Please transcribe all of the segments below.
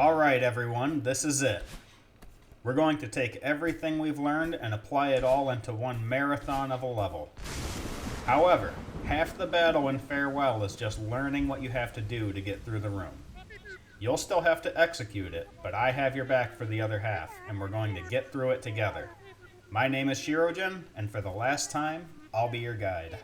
Alright everyone, this is it. We're going to take everything we've learned and apply it all into one marathon of a level. However, half the battle in Farewell is just learning what you have to do to get through the room. You'll still have to execute it, but I have your back for the other half, and we're going to get through it together. My name is Shirojin, and for the last time, I'll be your guide.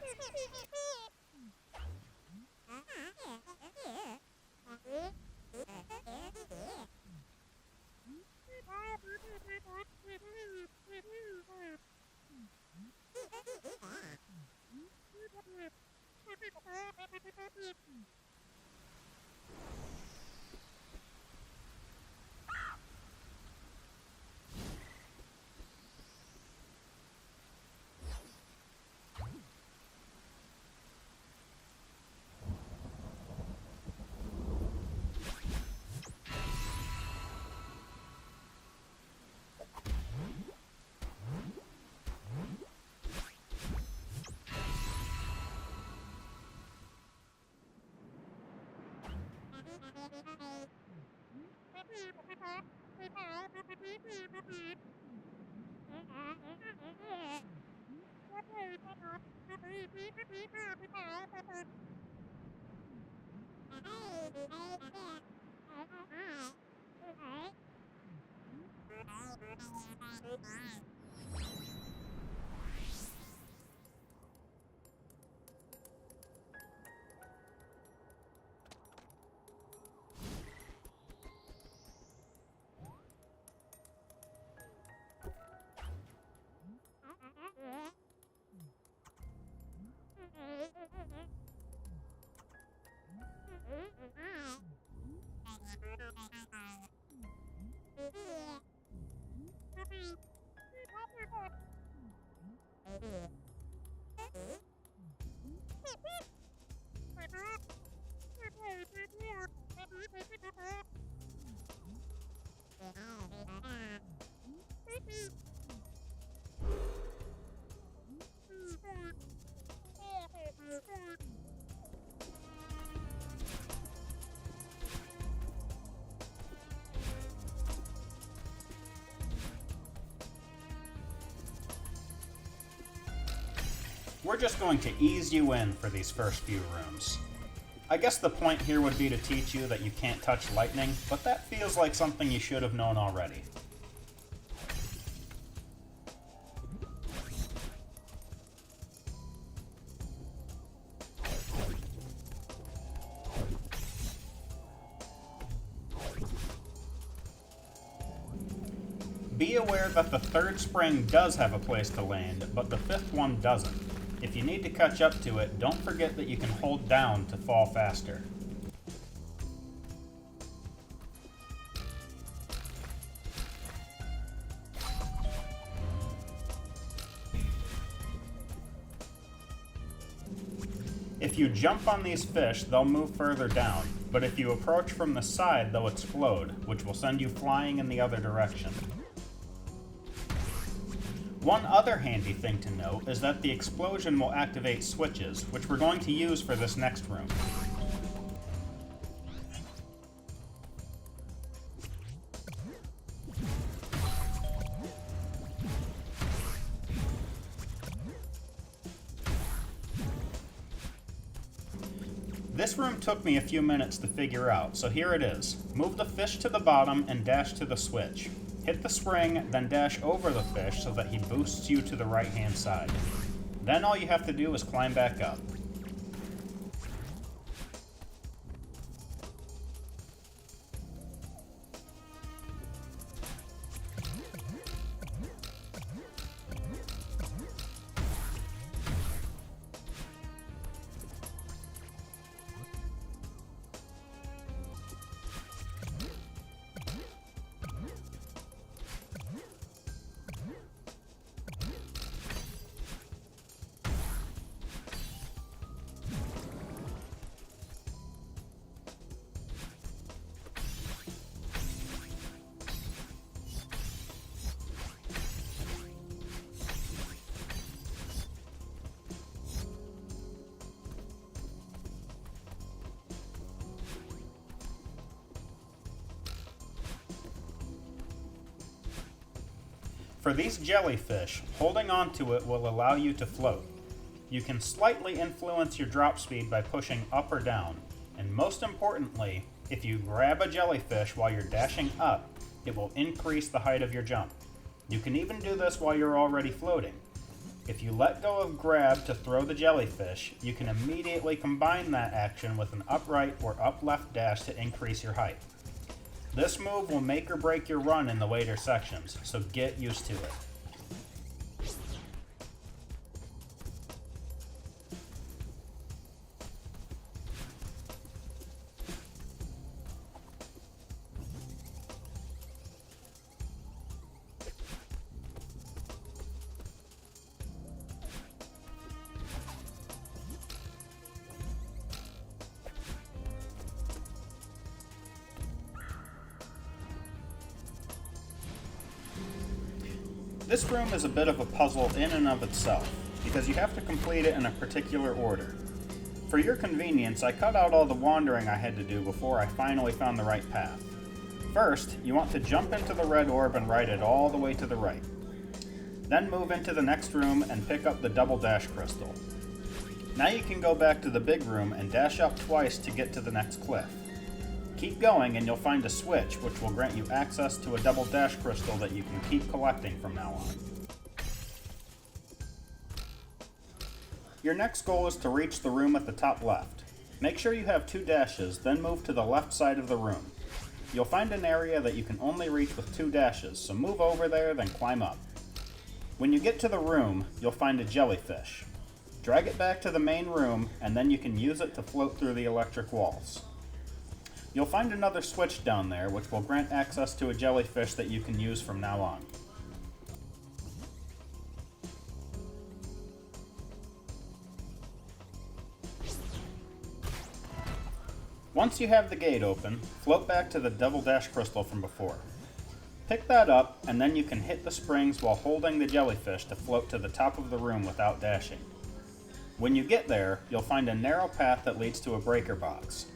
We're just going to ease you in for these first few rooms. I guess the point here would be to teach you that you can't touch lightning, but that feels like something you should have known already. Be aware that the third spring does have a place to land, but the fifth one doesn't. If you need to catch up to it, don't forget that you can hold down to fall faster. If you jump on these fish, they'll move further down, but if you approach from the side, they'll explode, which will send you flying in the other direction. One other handy thing to note is that the explosion will activate switches, which we're going to use for this next room. This room took me a few minutes to figure out, so here it is. Move the fish to the bottom and dash to the switch. Hit the spring, then dash over the fish so that he boosts you to the right-hand side. Then all you have to do is climb back up. For these jellyfish, holding onto it will allow you to float. You can slightly influence your drop speed by pushing up or down, and most importantly, if you grab a jellyfish while you're dashing up, it will increase the height of your jump. You can even do this while you're already floating. If you let go of grab to throw the jellyfish, you can immediately combine that action with an up right or up left dash to increase your height. This move will make or break your run in the later sections, so get used to it. This room is a bit of a puzzle in and of itself, because you have to complete it in a particular order. For your convenience, I cut out all the wandering I had to do before I finally found the right path. First, you want to jump into the red orb and ride it all the way to the right. Then move into the next room and pick up the double dash crystal. Now you can go back to the big room and dash up twice to get to the next cliff. Keep going and you'll find a switch which will grant you access to a double dash crystal that you can keep collecting from now on. Your next goal is to reach the room at the top left. Make sure you have 2 dashes, then move to the left side of the room. You'll find an area that you can only reach with 2 dashes, so move over there, then climb up. When you get to the room, you'll find a jellyfish. Drag it back to the main room, and then you can use it to float through the electric walls. You'll find another switch down there which will grant access to a jellyfish that you can use from now on. Once you have the gate open, float back to the double dash crystal from before. Pick that up and then you can hit the springs while holding the jellyfish to float to the top of the room without dashing. When you get there, you'll find a narrow path that leads to a breaker box.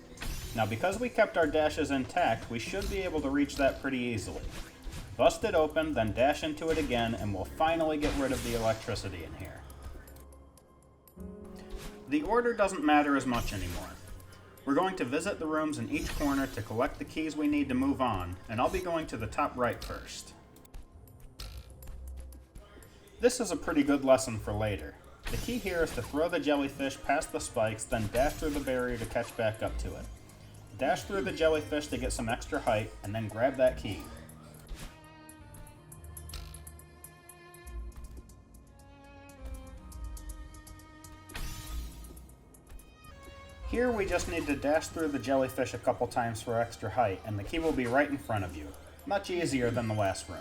Now because we kept our dashes intact, we should be able to reach that pretty easily. Bust it open, then dash into it again, and we'll finally get rid of the electricity in here. The order doesn't matter as much anymore. We're going to visit the rooms in each corner to collect the keys we need to move on, and I'll be going to the top right first. This is a pretty good lesson for later. The key here is to throw the jellyfish past the spikes, then dash through the barrier to catch back up to it. Dash through the jellyfish to get some extra height, and then grab that key. Here we just need to dash through the jellyfish a couple times for extra height, and the key will be right in front of you. Much easier than the last room.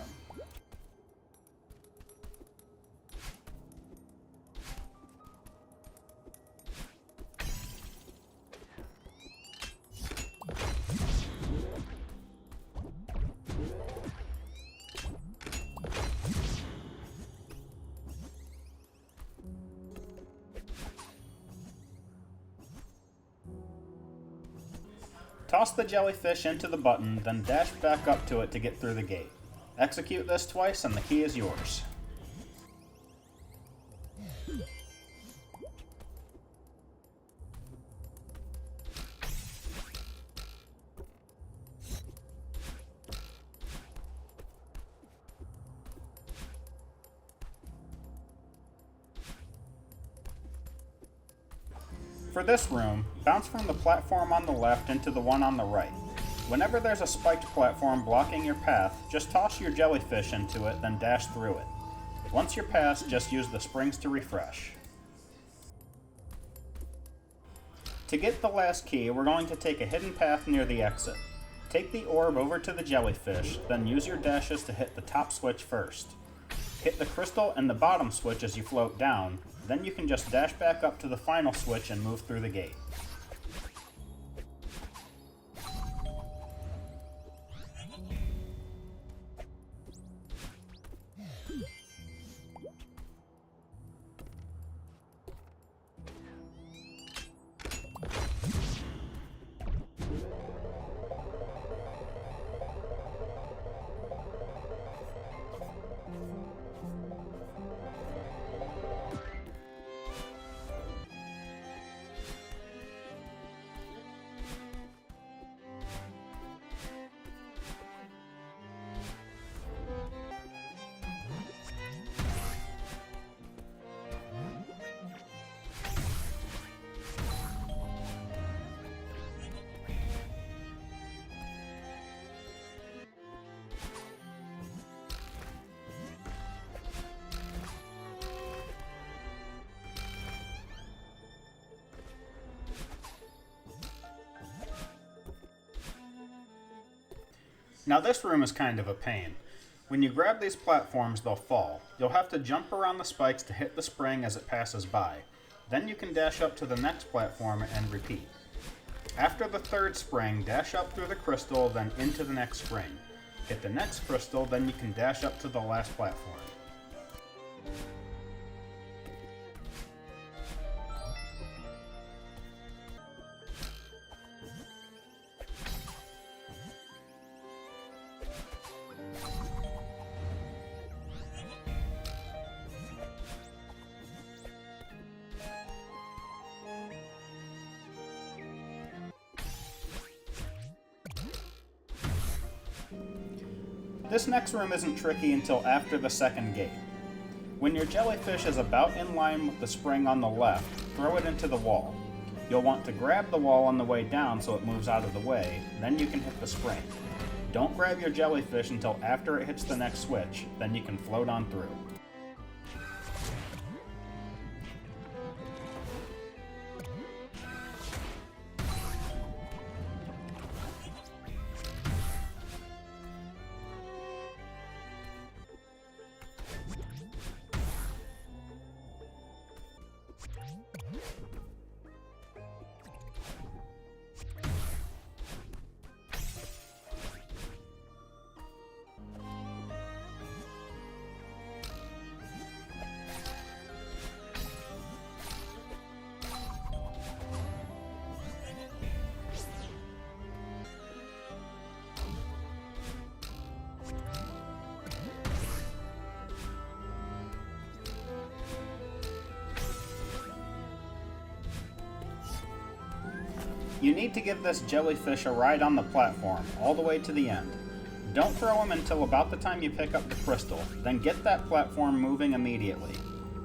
Toss the jellyfish into the button, then dash back up to it to get through the gate. Execute this twice and the key is yours. For this room, bounce from the platform on the left into the one on the right. Whenever there's a spiked platform blocking your path, just toss your jellyfish into it, then dash through it. Once you're past, just use the springs to refresh. To get the last key, we're going to take a hidden path near the exit. Take the orb over to the jellyfish, then use your dashes to hit the top switch first. Hit the crystal and the bottom switch as you float down, then you can just dash back up to the final switch and move through the gate. Now this room is kind of a pain. When you grab these platforms, they'll fall. You'll have to jump around the spikes to hit the spring as it passes by. Then you can dash up to the next platform and repeat. After the third spring, dash up through the crystal, then into the next spring. Hit the next crystal, then you can dash up to the last platform. This next room isn't tricky until after the second gate. When your jellyfish is about in line with the spring on the left, throw it into the wall. You'll want to grab the wall on the way down so it moves out of the way, then you can hit the spring. Don't grab your jellyfish until after it hits the next switch, then you can float on through. You need to give this jellyfish a ride on the platform, all the way to the end. Don't throw him until about the time you pick up the crystal, then get that platform moving immediately.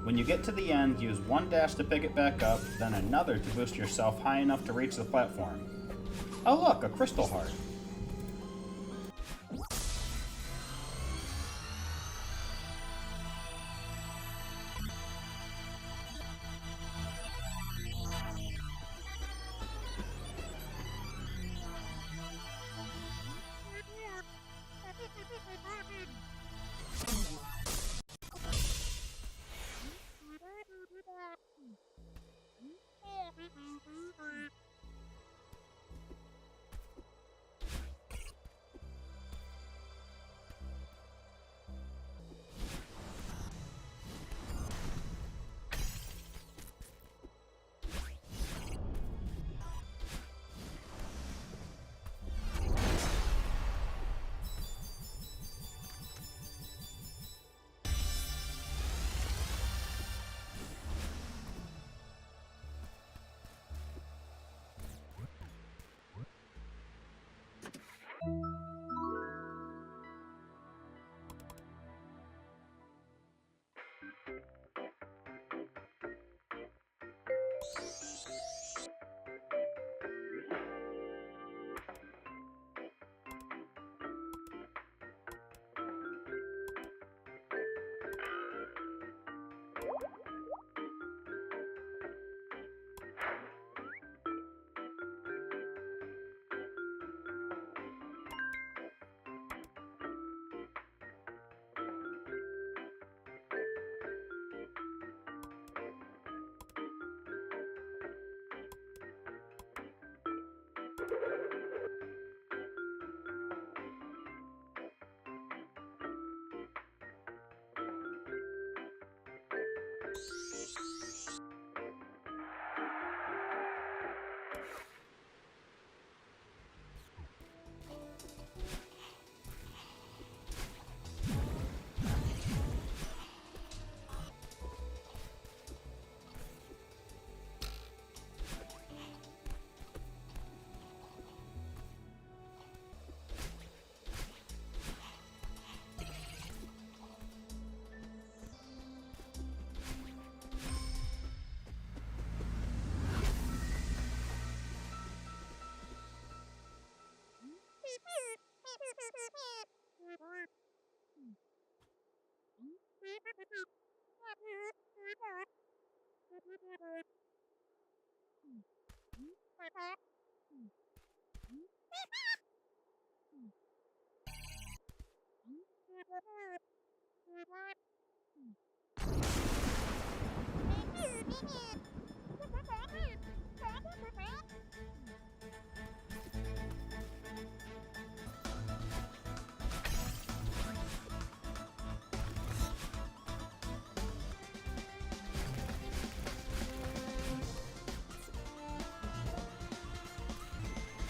When you get to the end, use one dash to pick it back up, then another to boost yourself high enough to reach the platform. Oh look, a crystal heart.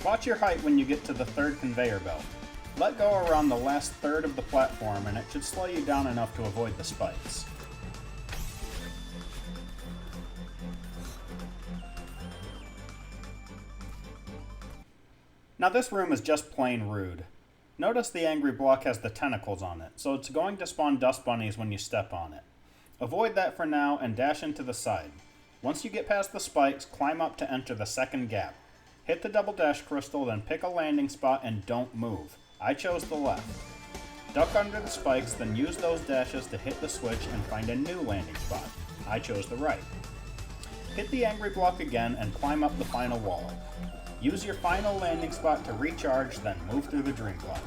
Watch your height when you get to the third conveyor belt. Let go around the last third of the platform and it should slow you down enough to avoid the spikes. Now this room is just plain rude. Notice the angry block has the tentacles on it, so it's going to spawn dust bunnies when you step on it. Avoid that for now and dash into the side. Once you get past the spikes, climb up to enter the second gap. Hit the double dash crystal, then pick a landing spot and don't move. I chose the left. Duck under the spikes, then use those dashes to hit the switch and find a new landing spot. I chose the right. Hit the angry block again and climb up the final wall. Use your final landing spot to recharge, then move through the dream block.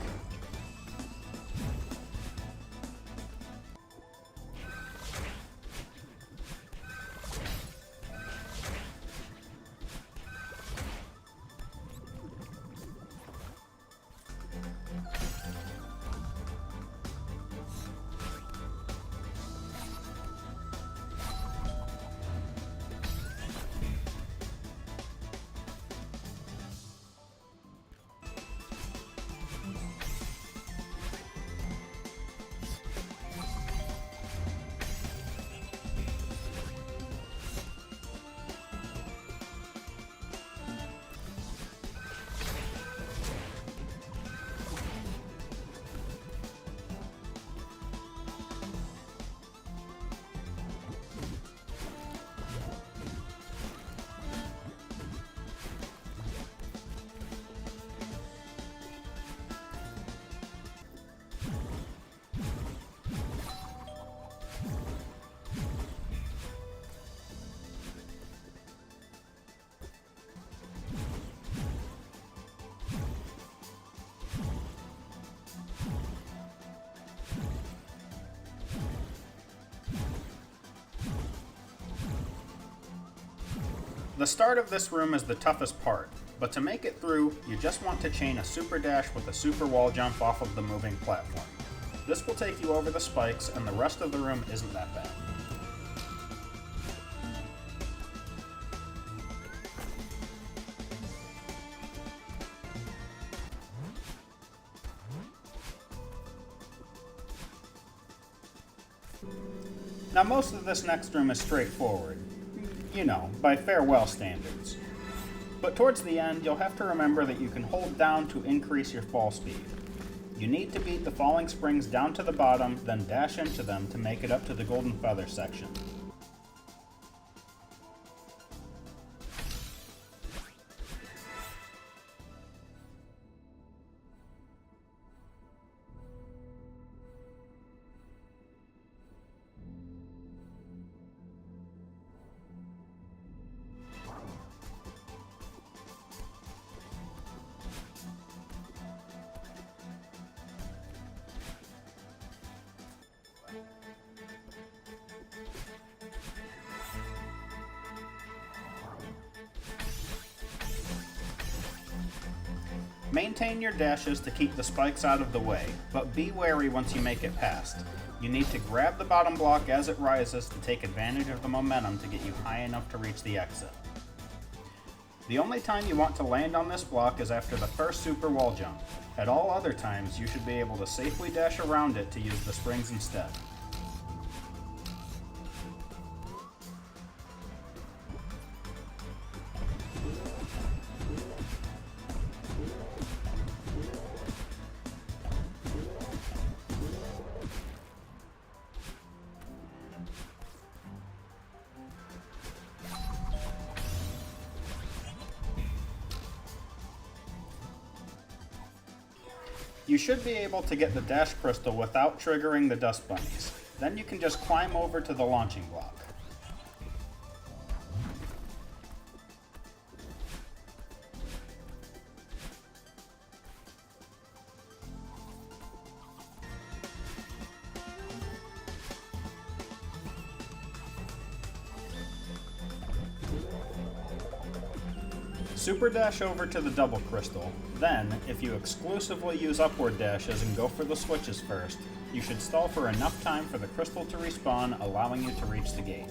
The start of this room is the toughest part, but to make it through, you just want to chain a super dash with a super wall jump off of the moving platform. This will take you over the spikes, and the rest of the room isn't that bad. Now most of this next room is straightforward. You know, by farewell standards. But towards the end, you'll have to remember that you can hold down to increase your fall speed. You need to beat the falling springs down to the bottom, then dash into them to make it up to the golden feather section. Maintain your dashes to keep the spikes out of the way, but be wary once you make it past. You need to grab the bottom block as it rises to take advantage of the momentum to get you high enough to reach the exit. The only time you want to land on this block is after the first super wall jump. At all other times, you should be able to safely dash around it to use the springs instead. You should be able to get the dash crystal without triggering the dust bunnies. Then you can just climb over to the launching block. Super dash over to the double crystal. Then, if you exclusively use upward dashes and go for the switches first, you should stall for enough time for the crystal to respawn, allowing you to reach the gate.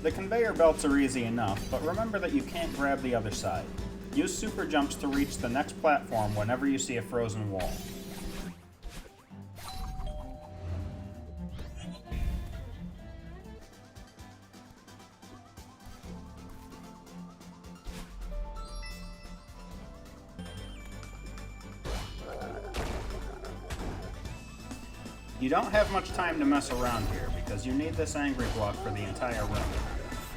The conveyor belts are easy enough, but remember that you can't grab the other side. Use super jumps to reach the next platform whenever you see a frozen wall. You don't have much time to mess around here because you need this angry block for the entire run.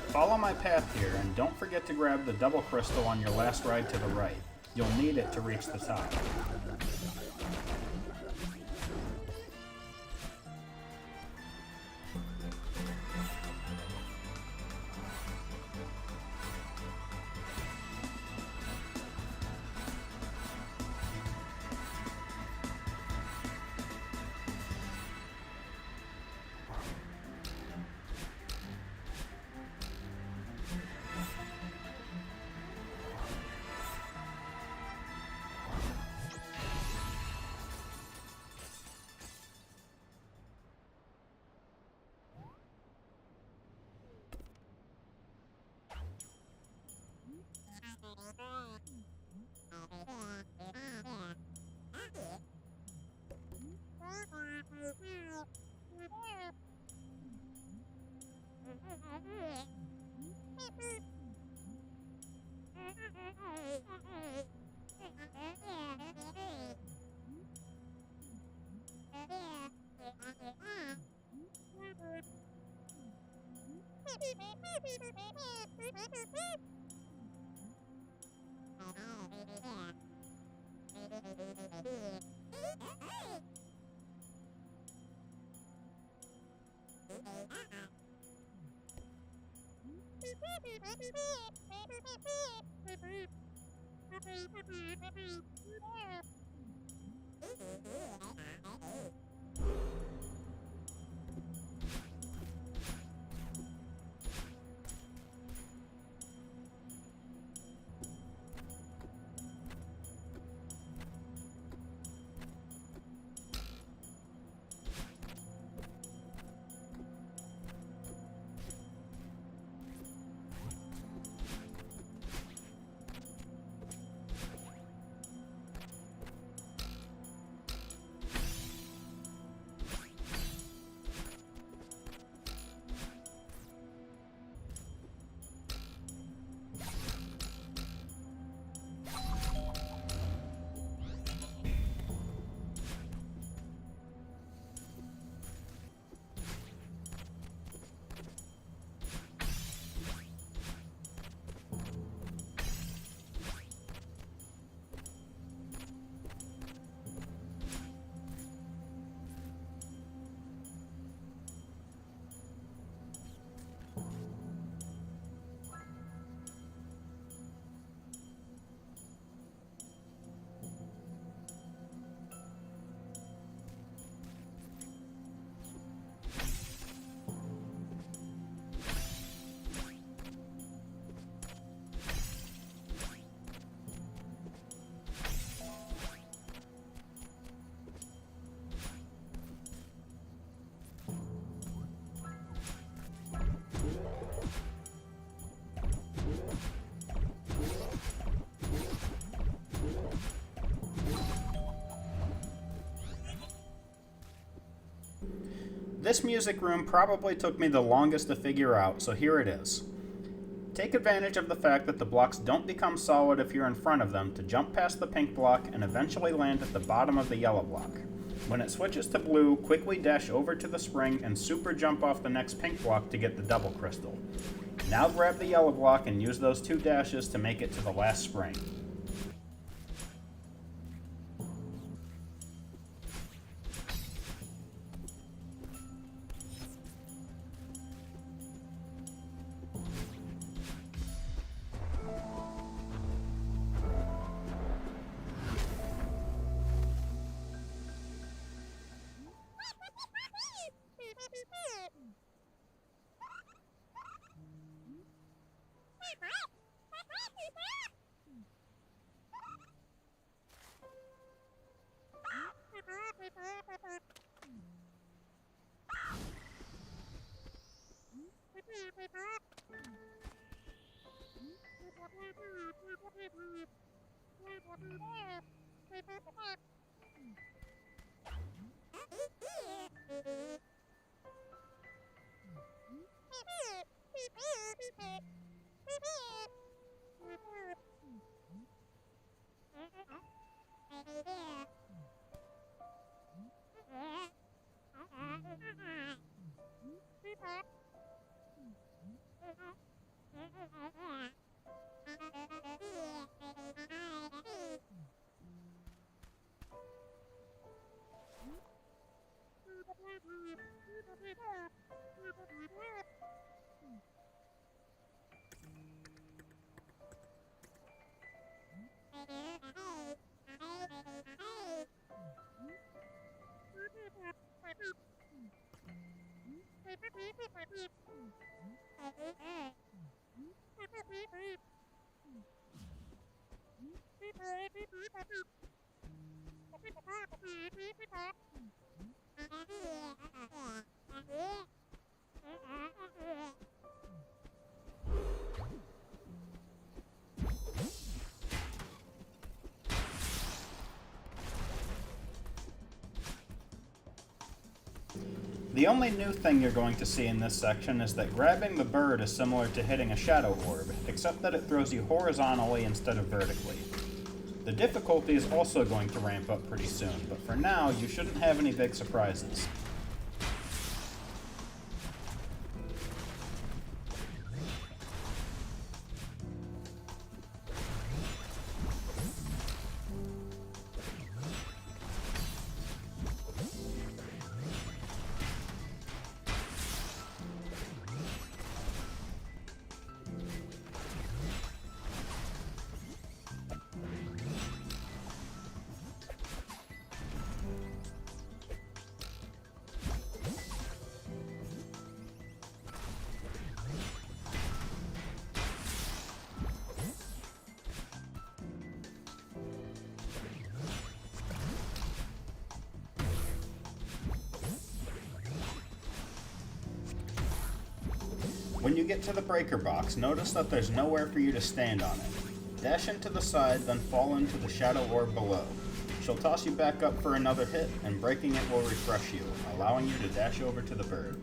Follow my path here and don't forget to grab the double crystal on your last ride to the right. You'll need it to reach the top. This music room probably took me the longest to figure out, so here it is. Take advantage of the fact that the blocks don't become solid if you're in front of them to jump past the pink block and eventually land at the bottom of the yellow block. When it switches to blue, quickly dash over to the spring and super jump off the next pink block to get the double crystal. Now grab the yellow block and use those 2 dashes to make it to the last spring. The only new thing you're going to see in this section is that grabbing the bird is similar to hitting a shadow orb, except that it throws you horizontally instead of vertically. The difficulty is also going to ramp up pretty soon, but for now, you shouldn't have any big surprises. When you get to the breaker box, notice that there's nowhere for you to stand on it. Dash into the side, then fall into the shadow orb below. She'll toss you back up for another hit, and breaking it will refresh you, allowing you to dash over to the bird.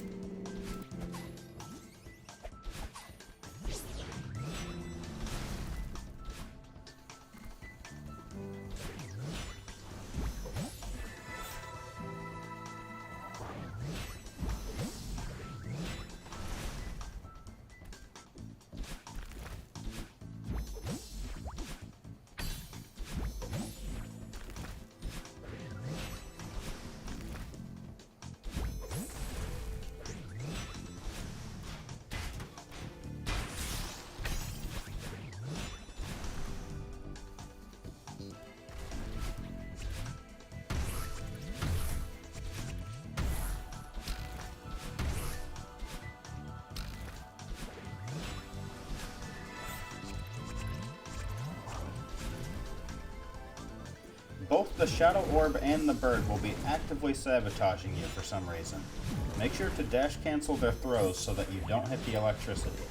Both the shadow orb and the bird will be actively sabotaging you for some reason. Make sure to dash cancel their throws so that you don't hit the electricity.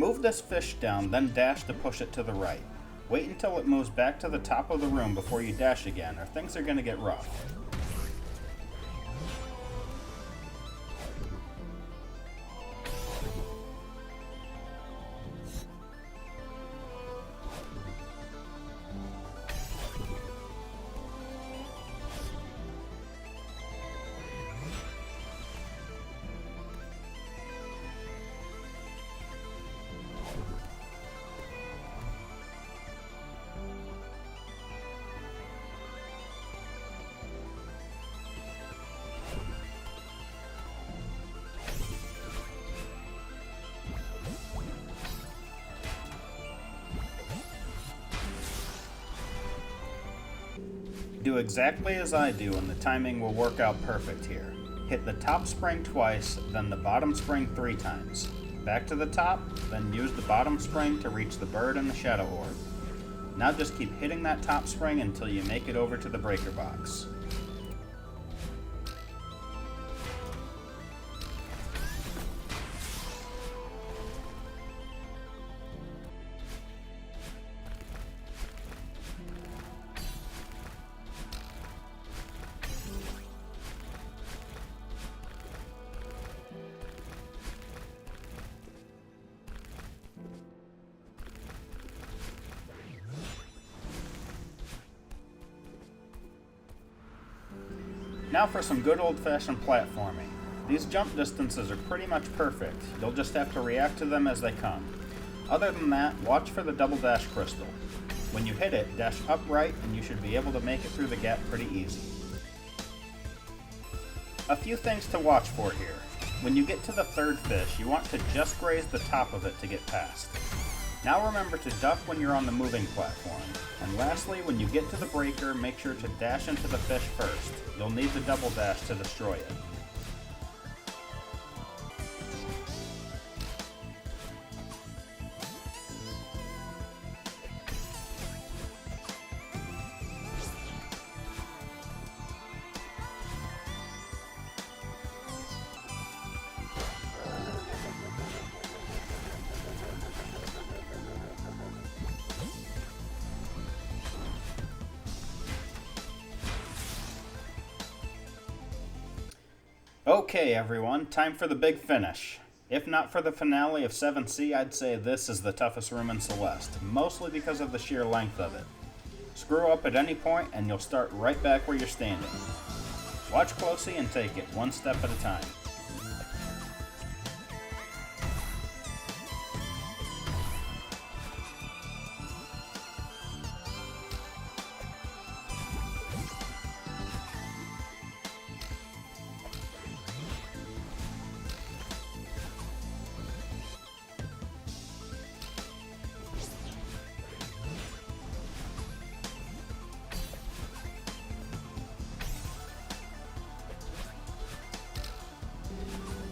Move this fish down, then dash to push it to the right. Wait until it moves back to the top of the room before you dash again, or things are going to get rough. Do exactly as I do and the timing will work out perfect here. Hit the top spring twice, then the bottom spring 3 times. Back to the top, then use the bottom spring to reach the bird and the shadow orb. Now just keep hitting that top spring until you make it over to the breaker box. Now for some good old-fashioned platforming. These jump distances are pretty much perfect. You'll just have to react to them as they come. Other than that, watch for the double dash crystal. When you hit it, dash upright and you should be able to make it through the gap pretty easy. A few things to watch for here. When you get to the third fish, you want to just graze the top of it to get past. Now remember to duck when you're on the moving platform. And lastly, when you get to the breaker, make sure to dash into the fish first. You'll need the double dash to destroy it. Okay everyone, time for the big finish. If not for the finale of 7C, I'd say this is the toughest room in Celeste, mostly because of the sheer length of it. Screw up at any point and you'll start right back where you're standing. Watch closely and take it one step at a time.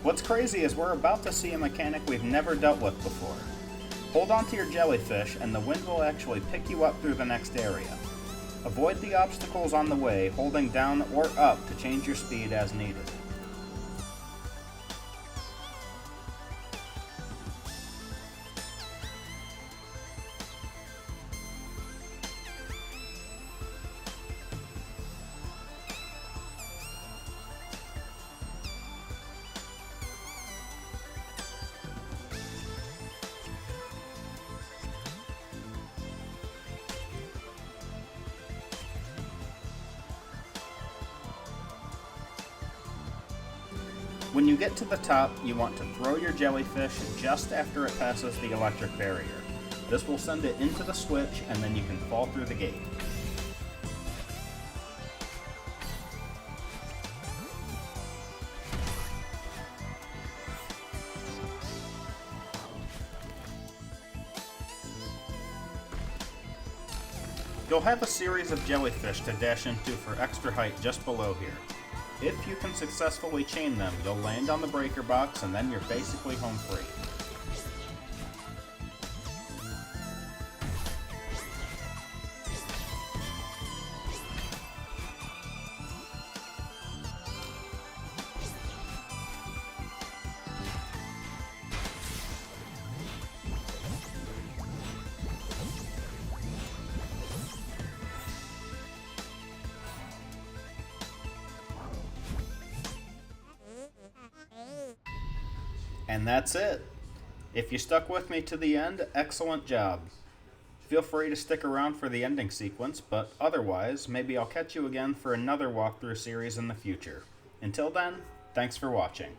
What's crazy is we're about to see a mechanic we've never dealt with before. Hold on to your jellyfish and the wind will actually pick you up through the next area. Avoid the obstacles on the way, holding down or up to change your speed as needed. When you get to the top, you want to throw your jellyfish just after it passes the electric barrier. This will send it into the switch and then you can fall through the gate. You'll have a series of jellyfish to dash into for extra height just below here. If you can successfully chain them, you'll land on the breaker box and then you're basically home free. And that's it. If you stuck with me to the end, excellent job. Feel free to stick around for the ending sequence, but otherwise, maybe I'll catch you again for another walkthrough series in the future. Until then, thanks for watching.